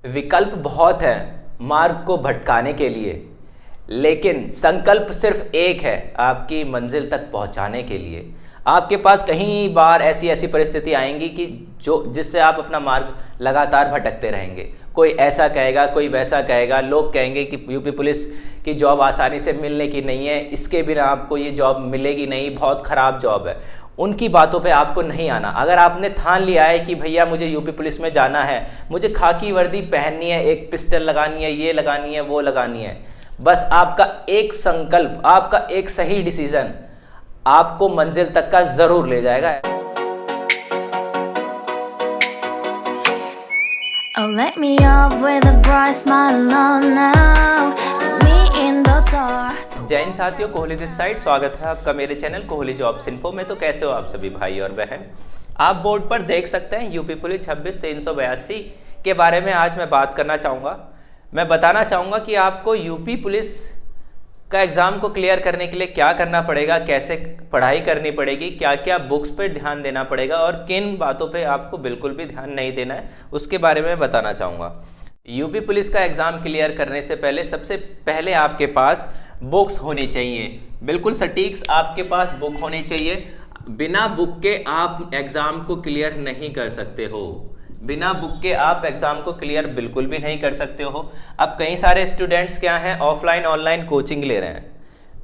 विकल्प बहुत हैं मार्ग को भटकाने के लिए, लेकिन संकल्प सिर्फ एक है आपकी मंजिल तक पहुंचाने के लिए। आपके पास कई बार ऐसी ऐसी परिस्थिति आएंगी कि जिससे आप अपना मार्ग लगातार भटकते रहेंगे। कोई ऐसा कहेगा, कोई वैसा कहेगा, लोग कहेंगे कि यूपी पुलिस की जॉब आसानी से मिलने की नहीं है, इसके बिना आपको ये जॉब मिलेगी नहीं, बहुत ख़राब जॉब है। उनकी बातों पे आपको नहीं आना। अगर आपने ठान लिया है कि भैया मुझे यूपी पुलिस में जाना है, मुझे खाकी वर्दी पहननी है, एक पिस्टल लगानी है, ये लगानी है, वो लगानी है, बस आपका एक संकल्प, आपका एक सही डिसीजन आपको मंजिल तक का जरूर ले जाएगा। Oh, let me up with a bright smile on now. Put me in the dark. जय हिंद साथियों, कोहली दिस साइड। स्वागत है आपका मेरे चैनल कोहली जॉब्स इन्फो में। तो कैसे हो आप सभी भाई और बहन। आप बोर्ड पर देख सकते हैं यूपी पुलिस 26-382 के बारे में आज मैं बात करना चाहूँगा। मैं बताना चाहूँगा कि आपको यूपी पुलिस का एग्ज़ाम को क्लियर करने के लिए क्या करना पड़ेगा, कैसे पढ़ाई करनी पड़ेगी, क्या क्या बुक्स पर ध्यान देना पड़ेगा और किन बातों पे आपको बिल्कुल भी ध्यान नहीं देना है, उसके बारे में बताना चाहूँगा। यूपी पुलिस का एग्ज़ाम क्लियर करने से पहले सबसे पहले आपके पास बुक्स होनी चाहिए, बिल्कुल सटीक आपके पास बुक होनी चाहिए। बिना बुक के आप एग्ज़ाम को क्लियर नहीं कर सकते हो। बिना बुक के आप एग्ज़ाम को क्लियर बिल्कुल भी नहीं कर सकते हो। अब कई सारे स्टूडेंट्स क्या हैं, ऑफलाइन ऑनलाइन कोचिंग ले रहे हैं।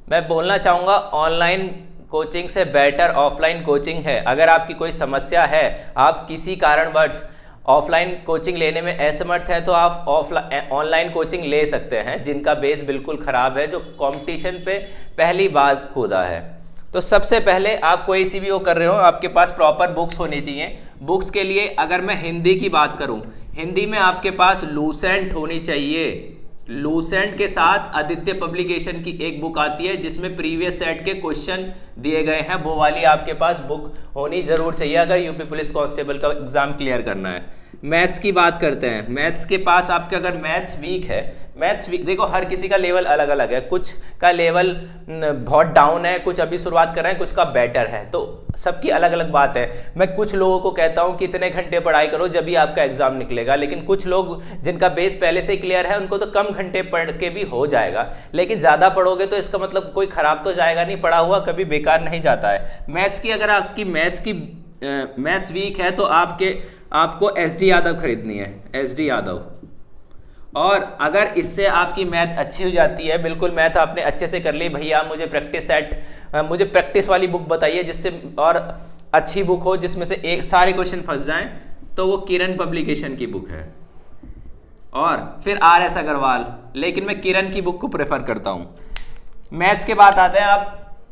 मैं बोलना चाहूँगा ऑनलाइन कोचिंग से बेटर ऑफलाइन कोचिंग है। अगर आपकी कोई समस्या है, आप किसी कारणवश ऑफलाइन कोचिंग लेने में असमर्थ हैं, तो आप ऑनलाइन कोचिंग ले सकते हैं, जिनका बेस बिल्कुल ख़राब है, जो कंपटीशन पे पहली बार कूदा है। तो सबसे पहले आप कोई सी भी वो कर रहे हो, आपके पास प्रॉपर बुक्स होनी चाहिए। बुक्स के लिए अगर मैं हिंदी की बात करूं, हिंदी में आपके पास लूसेंट होनी चाहिए। लूसेंट के साथ आदित्य पब्लिकेशन की एक बुक आती है जिसमें प्रीवियस सेट के क्वेश्चन दिए गए हैं, वो वाली आपके पास बुक होनी ज़रूर चाहिए अगर यूपी पुलिस कांस्टेबल का एग्ज़ाम क्लियर करना है। मैथ्स की बात करते हैं। मैथ्स के पास आपके अगर मैथ्स वीक है, मैथ्स वीक, देखो हर किसी का लेवल अलग अलग है, कुछ का लेवल बहुत डाउन है, कुछ अभी शुरुआत कर रहे हैं, कुछ का बेटर है, तो सबकी अलग अलग बात है। मैं कुछ लोगों को कहता हूं कि इतने घंटे पढ़ाई करो जब भी आपका एग्जाम निकलेगा, लेकिन कुछ लोग जिनका बेस पहले से क्लियर है उनको तो कम घंटे पढ़ के भी हो जाएगा, लेकिन ज़्यादा पढ़ोगे तो इसका मतलब कोई ख़राब तो जाएगा नहीं, पढ़ा हुआ कभी बेकार नहीं जाता है। मैथ्स की अगर आपकी मैथ्स वीक है तो आपको SD यादव खरीदनी है, SD यादव। और अगर इससे आपकी मैथ अच्छी हो जाती है, बिल्कुल मैथ आपने अच्छे से कर ली, भैया मुझे मुझे प्रैक्टिस वाली बुक बताइए जिससे और अच्छी बुक हो जिसमें से एक सारे क्वेश्चन फंस जाएं, तो वो किरण पब्लिकेशन की बुक है। और फिर RS अग्रवाल, लेकिन मैं किरण की बुक को प्रेफर करता हूँ। मैथ्स के बाद आते हैं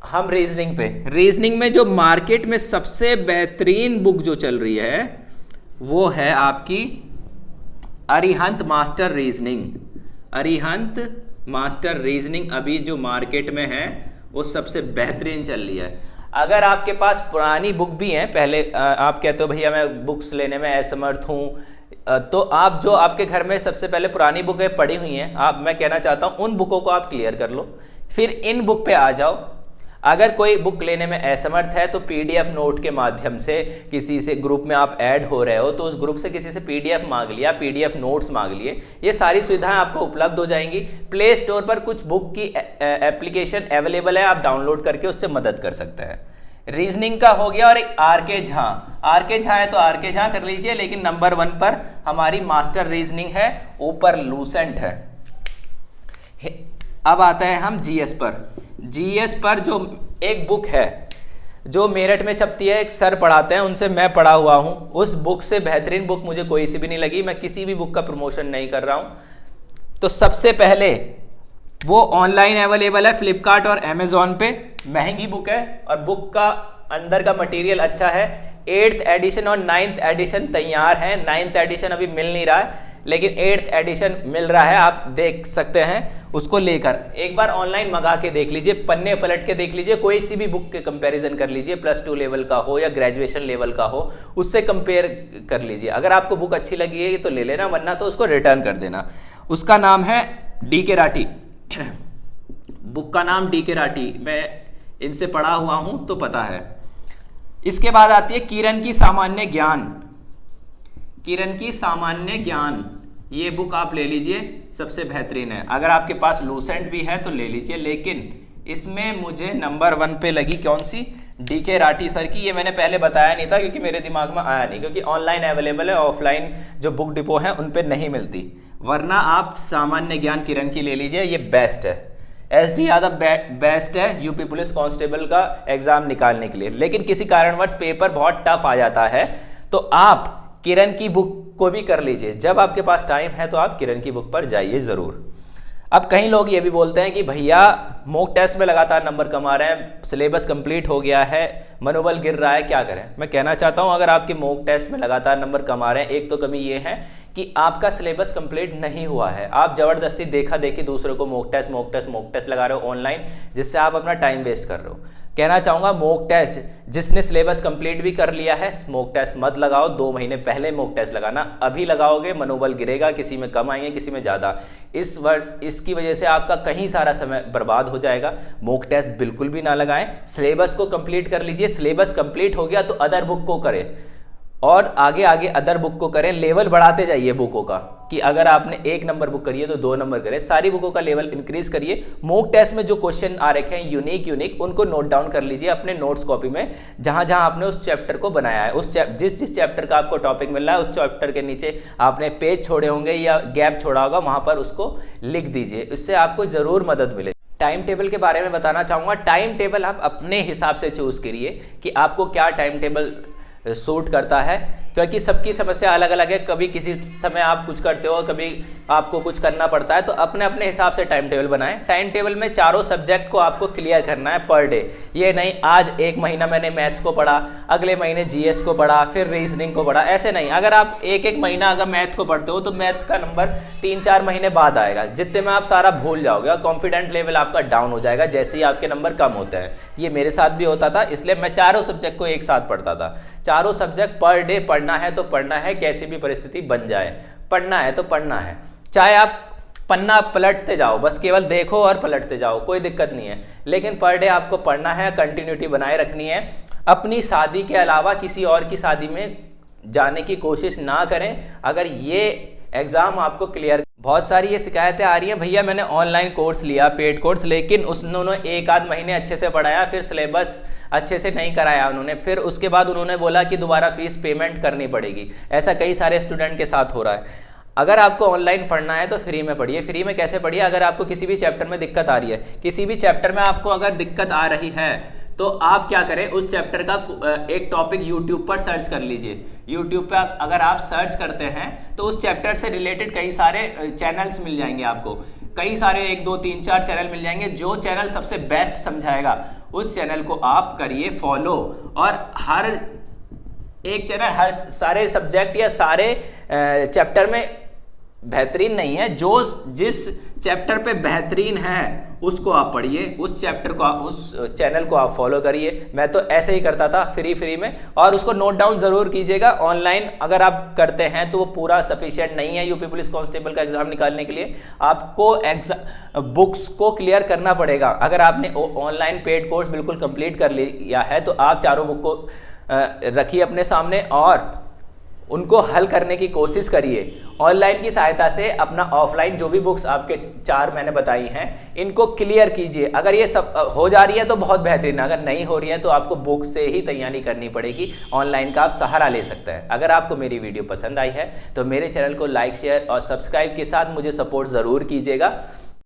हम रीजनिंग पे। रीजनिंग में जो मार्केट में सबसे बेहतरीन बुक जो चल रही है वो है आपकी Arihant master reasoning. Arihant master reasoning अभी जो मार्केट में है वो सबसे बेहतरीन चल रही है। अगर आपके पास पुरानी बुक भी हैं, पहले आप कहते हो भैया मैं बुक्स लेने में असमर्थ हूँ, तो आप जो आपके घर में सबसे पहले पुरानी बुकें पड़ी हुई हैं, मैं कहना चाहता हूँ उन बुकों को आप क्लियर कर लो, फिर इन बुक पे आ जाओ। अगर कोई बुक लेने में असमर्थ है तो PDF नोट के माध्यम से किसी से ग्रुप में आप ऐड हो रहे हो तो उस ग्रुप से किसी से PDF मांग लिया, PDF नोट्स मांग लिए, ये सारी सुविधाएं आपको उपलब्ध हो जाएंगी। प्ले स्टोर पर कुछ बुक की एप्लीकेशन अवेलेबल है, आप डाउनलोड करके उससे मदद कर सकते हैं। रीजनिंग का हो गया। और एक RK झा, RK झा है तो RK झा कर लीजिए, लेकिन नंबर 1 पर हमारी मास्टर रीजनिंग है, ऊपर लूसेंट है। अब आता है हम GS पर। GS पर जो एक बुक है जो मेरठ में छपती है, एक सर पढ़ाते हैं, उनसे मैं पढ़ा हुआ हूँ, उस बुक से बेहतरीन बुक मुझे कोई सी भी नहीं लगी। मैं किसी भी बुक का प्रमोशन नहीं कर रहा हूँ। तो सबसे पहले वो ऑनलाइन अवेलेबल है फ्लिपकार्ट और अमेजोन पे, महंगी बुक है और बुक का अंदर का मटेरियल अच्छा है। 8th एडिशन और 9th एडिशन तैयार है। 9th एडिशन अभी मिल नहीं रहा है, लेकिन 8th एडिशन मिल रहा है, आप देख सकते हैं। उसको लेकर एक बार ऑनलाइन मंगा के देख लीजिए, पन्ने पलट के देख लीजिए, कोई सी भी बुक के कंपैरिजन कर लीजिए, +2 लेवल का हो या ग्रेजुएशन लेवल का हो, उससे कंपेयर कर लीजिए। अगर आपको बुक अच्छी लगी है तो ले लेना, वरना तो उसको रिटर्न कर देना। उसका नाम है DK राठी। बुक का नाम DK राठी, मैं इनसे पढ़ा हुआ हूं तो पता है। इसके बाद आती है किरण की सामान्य ज्ञान। किरण की सामान्य ज्ञान ये बुक आप ले लीजिए, सबसे बेहतरीन है। अगर आपके पास लूसेंट भी है तो ले लीजिए, लेकिन इसमें मुझे नंबर 1 पे लगी कौन सी, डीके राठी सर की। ये मैंने पहले बताया नहीं था क्योंकि मेरे दिमाग में आया नहीं, क्योंकि ऑनलाइन अवेलेबल है, ऑफलाइन जो बुक डिपो है उन पे नहीं मिलती। वरना आप सामान्य ज्ञान किरण की ले लीजिए, ये बेस्ट है। SD यादव बेस्ट है यूपी पुलिस कांस्टेबल का एग्जाम निकालने के लिए। लेकिन किसी कारणवश पेपर बहुत टफ आ जाता है तो आप किरण की बुक को भी कर लीजिए। जब आपके पास टाइम है तो आप किरण की बुक पर जाइए ज़रूर। अब कई लोग ये भी बोलते हैं कि भैया मॉक टेस्ट में लगातार नंबर कम आ रहे हैं, सिलेबस कंप्लीट हो गया है, मनोबल गिर रहा है, क्या करें। मैं कहना चाहता हूं, अगर आपके मॉक टेस्ट में लगातार नंबर कम आ रहे हैं, एक तो कमी ये है कि आपका सिलेबस कंप्लीट नहीं हुआ है। आप जबरदस्ती देखा देखी दूसरे को मॉक टेस्ट लगा रहे हो ऑनलाइन, जिससे आप अपना टाइम वेस्ट कर रहे हो। कहना चाहूँगा मॉक टेस्ट जिसने सिलेबस कंप्लीट भी कर लिया है, मॉक टेस्ट मत लगाओ, 2 महीने पहले मॉक टेस्ट लगाना। अभी लगाओगे मनोबल गिरेगा, किसी में कम आएंगे, किसी में ज़्यादा। इसकी वजह से आपका कहीं सारा समय बर्बाद हो जाएगा। मॉक टेस्ट बिल्कुल भी ना लगाएं, सिलेबस को कंप्लीट कर लीजिए। सिलेबस कंप्लीट हो गया तो अदर बुक को करें, और आगे आगे अदर बुक को करें। लेवल बढ़ाते जाइए बुकों का, कि अगर आपने 1 नंबर बुक करी है तो 2 नंबर करें। सारी बुकों का लेवल इंक्रीज करिए। मॉक टेस्ट में जो क्वेश्चन आ रखे हैं यूनिक, उनको नोट डाउन कर लीजिए अपने नोट्स कॉपी में, जहां जहां आपने उस चैप्टर को बनाया है। जिस चैप्टर का आपको टॉपिक मिल रहा है, उस चैप्टर के नीचे आपने पेज छोड़े होंगे या गैप छोड़ा होगा, वहां पर उसको लिख दीजिए। इससे आपको जरूर मदद मिले। टाइम टेबल के बारे में बताना चाहूँगा। टाइम टेबल आप अपने हिसाब से चूज़ करिए कि आपको क्या टाइम टेबल सूट करता है, क्योंकि सबकी समस्या अलग अलग है। कभी किसी समय आप कुछ करते हो, कभी आपको कुछ करना पड़ता है, तो अपने अपने हिसाब से टाइम टेबल बनाएं। टाइम टेबल में चारों सब्जेक्ट को आपको क्लियर करना है पर डे। ये नहीं आज 1 महीना मैंने मैथ्स को पढ़ा, अगले महीने GS को पढ़ा, फिर रीजनिंग को पढ़ा, ऐसे नहीं। अगर आप एक महीना अगर मैथ को पढ़ते हो तो मैथ का नंबर 3-4 महीने बाद आएगा, जितने में आप सारा भूल जाओगे और कॉन्फिडेंट लेवल आपका डाउन हो जाएगा जैसे ही आपके नंबर कम होते हैं। ये मेरे साथ भी होता था, इसलिए मैं चारों सब्जेक्ट को एक साथ पढ़ता था। चारों सब्जेक्ट पर डे पढ़ना है तो पढ़ना है, कैसी भी परिस्थिति बन जाए, पढ़ना है तो पढ़ना है। चाहे आप पन्ना पलटते जाओ, बस केवल देखो और पलटते जाओ, कोई दिक्कत नहीं है, लेकिन पर डे आपको पढ़ना है, कंटिन्यूटी बनाए रखनी है। अपनी शादी के अलावा किसी और की शादी में जाने की कोशिश ना करें अगर ये एग्ज़ाम आपको क्लियर। बहुत सारी ये शिकायतें आ रही हैं, भैया मैंने ऑनलाइन कोर्स लिया, पेड कोर्स, लेकिन उन्होंने 1-8 महीने अच्छे से पढ़ाया, फिर सिलेबस अच्छे से नहीं कराया उन्होंने, फिर उसके बाद उन्होंने बोला कि दोबारा फीस पेमेंट करनी पड़ेगी। ऐसा कई सारे स्टूडेंट के साथ हो रहा है। अगर आपको ऑनलाइन पढ़ना है तो फ्री में पढ़िए। फ्री में कैसे पढ़िए? अगर आपको किसी भी चैप्टर में दिक्कत आ रही है, किसी भी चैप्टर में आपको अगर दिक्कत आ रही है, तो आप क्या करें, उस चैप्टर का एक टॉपिक यूट्यूब पर सर्च कर लीजिए। यूट्यूब पर अगर आप सर्च करते हैं तो उस चैप्टर से रिलेटेड कई सारे चैनल्स मिल जाएंगे आपको। कई सारे 1, 2, 3, 4 चैनल मिल जाएंगे। जो चैनल सबसे बेस्ट समझाएगा उस चैनल को आप करिए फॉलो। और हर एक चैनल हर सारे सब्जेक्ट या सारे चैप्टर में बेहतरीन नहीं है, जो जिस चैप्टर पे बेहतरीन है उसको आप पढ़िए, उस चैप्टर को उस चैनल को आप फॉलो करिए। मैं तो ऐसे ही करता था फ्री में, और उसको नोट डाउन जरूर कीजिएगा। ऑनलाइन अगर आप करते हैं तो वो पूरा सफिशिएंट नहीं है यूपी पुलिस कांस्टेबल का एग्जाम निकालने के लिए। आपको बुक्स को क्लियर करना पड़ेगा। अगर आपने ऑनलाइन पेड कोर्स बिल्कुल कंप्लीट कर लिया है तो आप चारों बुक को रखिए अपने सामने और उनको हल करने की कोशिश करिए। ऑनलाइन की सहायता से अपना ऑफलाइन जो भी बुक्स आपके 4 मैंने बताई हैं इनको क्लियर कीजिए। अगर ये सब हो जा रही है तो बहुत बेहतरीन, अगर नहीं हो रही है तो आपको बुक से ही तैयारी करनी पड़ेगी। ऑनलाइन का आप सहारा ले सकते हैं। अगर आपको मेरी वीडियो पसंद आई है तो मेरे चैनल को लाइक, शेयर और सब्सक्राइब के साथ मुझे सपोर्ट ज़रूर कीजिएगा।